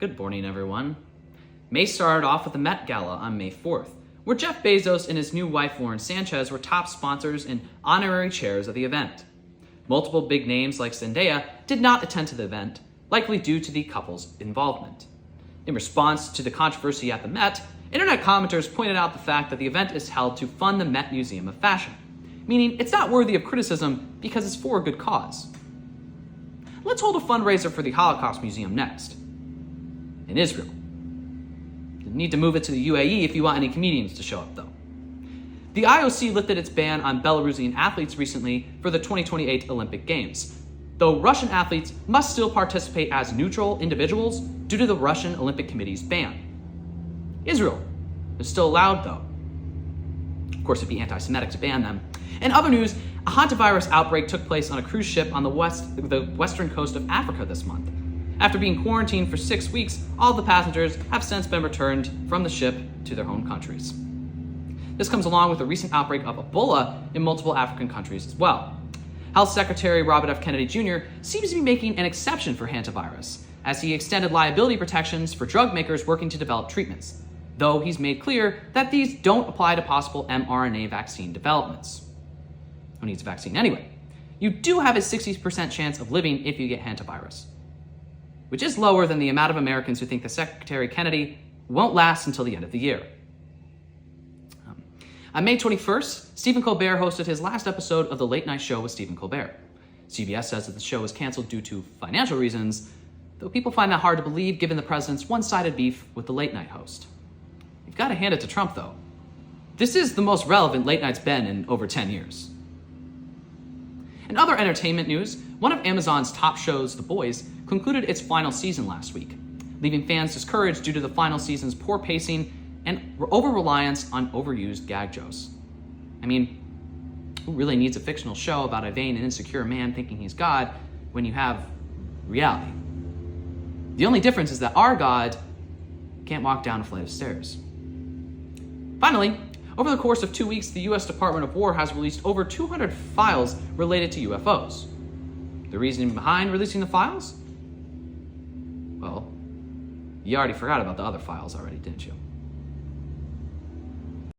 Good morning, everyone. May started off with the Met Gala on May 4th, where Jeff Bezos and his new wife Lauren Sanchez were top sponsors and honorary chairs of the event. Multiple big names like Zendaya did not attend to the event, likely due to the couple's involvement. In response to the controversy at the Met, internet commenters pointed out the fact that the event is held to fund the Met Museum of Fashion, meaning it's not worthy of criticism because it's for a good cause. Let's hold a fundraiser for the Holocaust Museum next. In Israel. You need to move it to the UAE if you want any comedians to show up, though. The IOC lifted its ban on Belarusian athletes recently for the 2028 Olympic Games, though Russian athletes must still participate as neutral individuals due to the Russian Olympic Committee's ban. Israel is still allowed, though. Of course, it'd be anti-Semitic to ban them. In other news, a hantavirus outbreak took place on a cruise ship on the western coast of Africa this month. After being quarantined for 6 weeks, all the passengers have since been returned from the ship to their home countries. This comes along with a recent outbreak of Ebola in multiple African countries as well. Health Secretary Robert F. Kennedy Jr. seems to be making an exception for hantavirus, as he extended liability protections for drug makers working to develop treatments, though he's made clear that these don't apply to possible mRNA vaccine developments. Who needs a vaccine anyway? You do have a 60% chance of living if you get hantavirus, which is lower than the amount of Americans who think that Secretary Kennedy won't last until the end of the year. On May 21st, Stephen Colbert hosted his last episode of The Late Night Show with Stephen Colbert. CBS says that the show was canceled due to financial reasons, though people find that hard to believe given the president's one-sided beef with the late night host. You've got to hand it to Trump, though. This is the most relevant late night's been in over 10 years. In other entertainment news, one of Amazon's top shows, The Boys, concluded its final season last week, leaving fans discouraged due to the final season's poor pacing and over-reliance on overused gag jokes. I mean, who really needs a fictional show about a vain and insecure man thinking he's God when you have reality? The only difference is that our God can't walk down a flight of stairs. Finally, over the course of 2 weeks, the U.S. Department of War has released over 200 files related to UFOs. The reasoning behind releasing the files? Well, you already forgot about the other files already, didn't you?